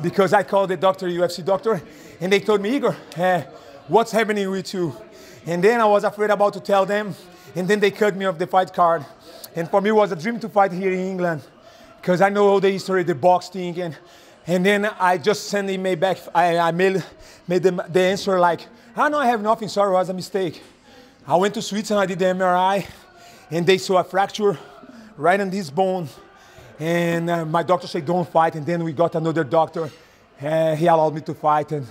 because I called the doctor, UFC doctor, and they told me, Igor, what's happening with you? And then I was afraid about to tell them, and then they cut me off the fight card. And for me, it was a dream to fight here in England, because I know all the history, the box thing, and then I just sent the email back. I made them the answer like, oh no, I have nothing, sorry, it was a mistake. I went to Switzerland, I did the MRI, and they saw a fracture right on this bone. And my doctor said, don't fight, and then we got another doctor. He allowed me to fight, and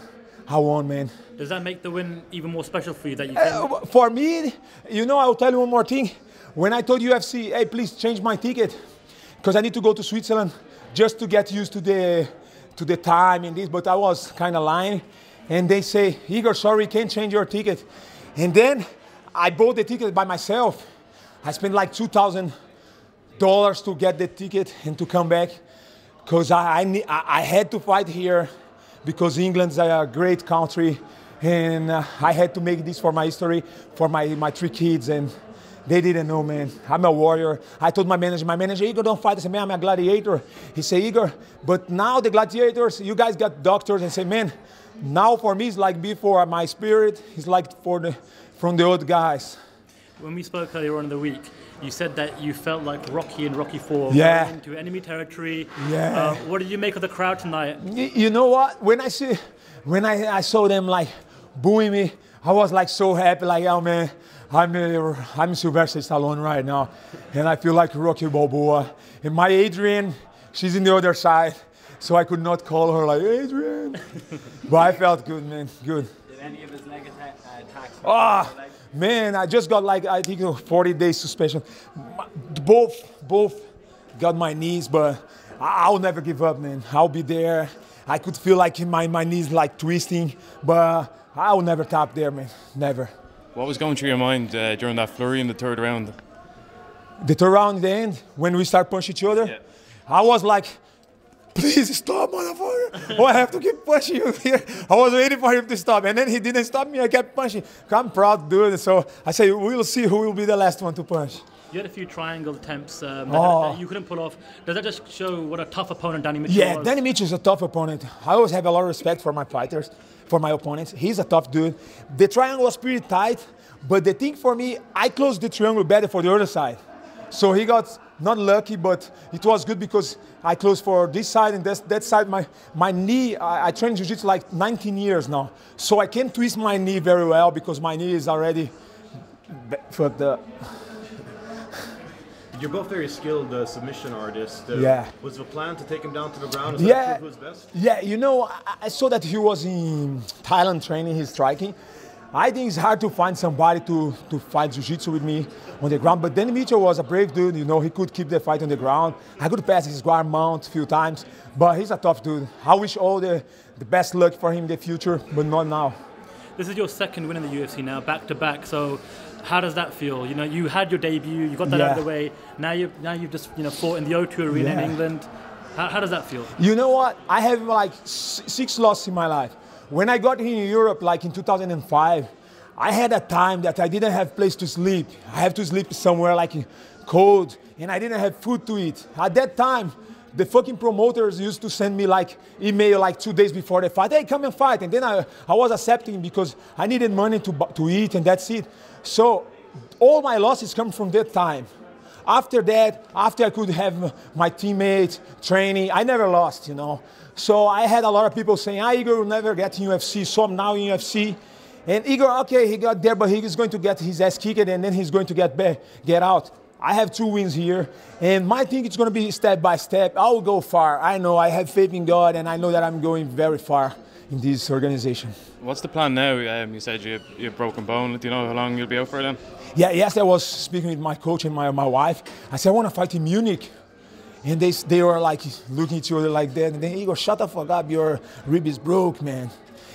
I won, man. Does that make the win even more special for you? That you for me, you know, I'll tell you one more thing. When I told UFC, hey, please change my ticket, because I need to go to Switzerland just to get used to the time and this, but I was kind of lying. And they say, Igor, sorry, can't change your ticket. And then I bought the ticket by myself. I spent like $2,000 to get the ticket and to come back, because I had to fight here because England's a great country, and I had to make this for my history, for my 3 kids, and they didn't know, man. I'm a warrior. I told my manager, Igor, don't fight. I said, man, I'm a gladiator. He said, Igor, but now the gladiators, you guys got doctors, and say, man, now for me it's like before. My spirit is like from the old guys. When we spoke earlier on in the week, you said that you felt like Rocky and Rocky 4 yeah. going into enemy territory. Yeah. What did you make of the crowd tonight? You know what? When I saw them like booing me, I was like so happy. Like, oh man, I'm Sylvester Stallone right now, and I feel like Rocky Balboa. And my Adrian, she's in the other side, so I could not call her like Adrian. But I felt good, man. Good. Did any of his leg attacks? Ah. Man, I just got like, I think 40 days suspension. Both got my knees, but I'll never give up, man. I'll be there. I could feel like my knees like twisting, but I'll never tap there, man. Never. What was going through your mind during that flurry in the 3rd round? The 3rd round, in the end, when we start punching each other, yeah. I was like, please stop, motherfucker. Oh, I have to keep pushing you here. I was waiting for him to stop, and then he didn't stop me. I kept punching. I'm proud to do it. So I say, we'll see who will be the last one to punch. You had a few triangle attempts that you couldn't pull off. Does that just show what a tough opponent Danny Mitchell was? Yeah, Danny Mitchell is a tough opponent. I always have a lot of respect for my fighters, for my opponents. He's a tough dude. The triangle was pretty tight, but the thing for me, I closed the triangle better for the other side. So he got not lucky, but it was good because I closed for this side and that side. My knee, I trained jiu-jitsu like 19 years now. So I can twist my knee very well because my knee is already fucked up. You're both very skilled submission artists. Yeah. Was the plan to take him down to the ground? Is that who's best? Yeah, you know, I saw that he was in Thailand training his striking. I think it's hard to find somebody to fight jiu-jitsu with me on the ground. But Danny Mitchell was a brave dude. You know, he could keep the fight on the ground. I could pass his guard mount a few times, but he's a tough dude. I wish all the best luck for him in the future, but not now. This is your 2nd win in the UFC now, back-to-back. So how does that feel? You know, you had your debut, you got that out of the way. Now you've just fought in the O2 Arena in England. How does that feel? You know what? I have like 6 losses in my life. When I got here in Europe, like in 2005, I had a time that I didn't have place to sleep. I have to sleep somewhere like cold, and I didn't have food to eat. At that time, the fucking promoters used to send me like email like 2 days before the fight, hey, come and fight. And then I was accepting because I needed money to eat, and that's it. So all my losses come from that time. After that, after I could have my teammates, training, I never lost, you know. So I had a lot of people saying, Igor will never get in UFC, so I'm now in UFC. And Igor, okay, he got there, but he's going to get his ass kicked, and then he's going to get out. I have 2 wins here, and my thing is going to be step by step. I will go far. I know I have faith in God, and I know that I'm going very far in this organization. What's the plan now? You said you have broken bone. Do you know how long you'll be out for then? Yeah, yes, I was speaking with my coach and my wife. I said, I want to fight in Munich. And they were like looking at each other like that. And then Igor, shut the fuck up, your rib is broke, man.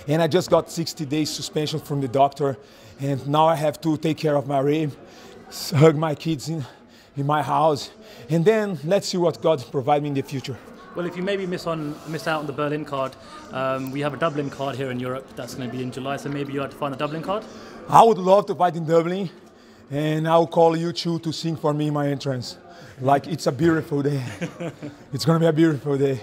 And I just got 60 days suspension from the doctor. And now I have to take care of my rib, hug my kids in my house. And then let's see what God provides me in the future. Well, if you maybe miss out on the Berlin card, we have a Dublin card here in Europe that's going to be in July. So maybe you have to find a Dublin card? I would love to fight in Dublin. And I'll call you two to sing for me in my entrance. Like, it's a beautiful day. It's going to be a beautiful day.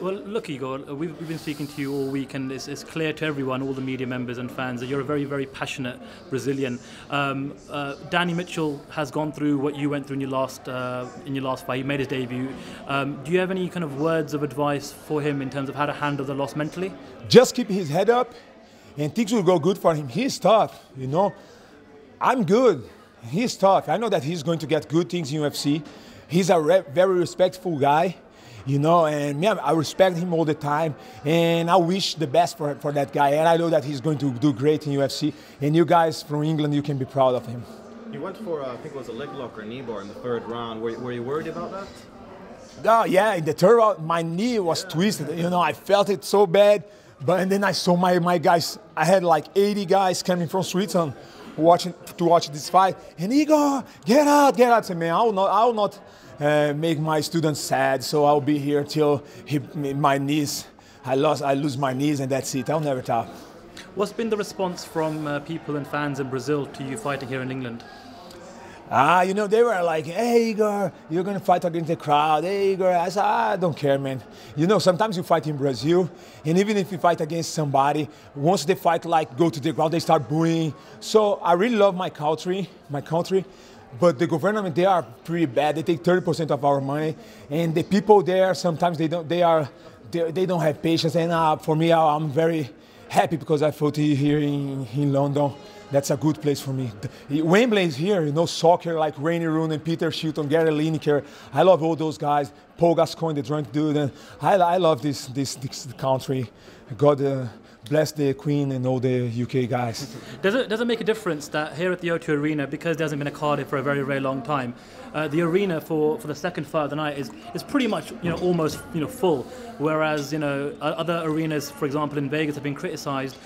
Well, look, Igor, we've been speaking to you all week, and it's clear to everyone, all the media members and fans, that you're a very, very passionate Brazilian. Danny Mitchell has gone through what you went through in your last fight. He made his debut. Do you have any kind of words of advice for him in terms of how to handle the loss mentally? Just keep his head up, and things will go good for him. He's tough, you know. I'm good. He's tough. I know that he's going to get good things in UFC. He's a very respectful guy. You know, and yeah, I respect him all the time, and I wish the best for that guy. And I know that he's going to do great in UFC. And you guys from England, you can be proud of him. You went for, I think it was a leg lock or knee bar in the third round. Were you worried about that? Oh, yeah, in the third round, my knee was twisted. You know, I felt it so bad. And then I saw my guys. I had like 80 guys coming from Switzerland to watch this fight. And Igor, get out, get out. I said, man, I will not make my students sad, so I'll be here till my knees. I lose my knees, and that's it. I'll never stop. What's been the response from people and fans in Brazil to you fighting here in England? You know, they were like, hey, Igor, you're going to fight against the crowd. Hey, Igor. I said, I don't care, man. You know, sometimes you fight in Brazil, and even if you fight against somebody, once they fight, like, go to the crowd, they start booing. So I really love my country. But the government, they are pretty bad. They take 30% of our money, and the people there sometimes they don't have patience. And for me, I'm very happy because I fought here in London. That's a good place for me. Wembley is here, you know, soccer like Rainy Rooney, Peter Shilton, Gary Lineker. I love all those guys. Paul Gascoigne, the drunk dude, and I love this country. God bless the Queen and all the UK guys. Does it make a difference that here at the O2 Arena, because there hasn't been a Cardiff for a very, very long time, the arena for the second fight of the night is pretty much, you know, almost, you know, full, whereas, you know, other arenas, for example in Vegas, have been criticised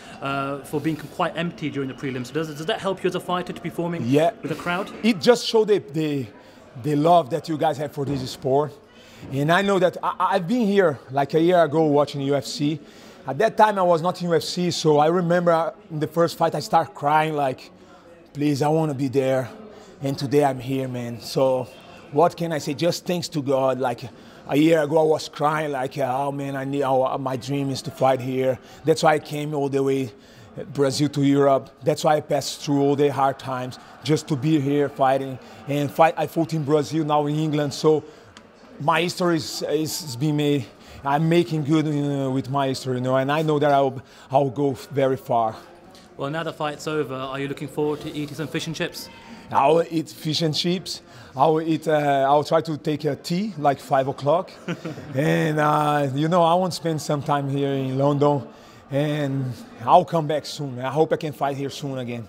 for being quite empty during the prelims. So does that help you as a fighter to be performing with a crowd? It just showed the love that you guys have for this sport, and I know that I've been here like a year ago watching UFC. At that time, I was not in UFC, so I remember in the first fight, I started crying like, please, I want to be there. And today I'm here, man. So what can I say? Just thanks to God. Like a year ago, I was crying like, oh, man, my dream is to fight here. That's why I came all the way Brazil to Europe. That's why I passed through all the hard times, just to be here fighting. And I fought in Brazil, now in England. So my history is being made. I'm making good with my history, you know, and I know that I'll go very far. Well, now the fight's over, are you looking forward to eating some fish and chips? I'll eat fish and chips. I'll try to take a tea like 5 o'clock, and you know, I want to spend some time here in London, and I'll come back soon. I hope I can fight here soon again.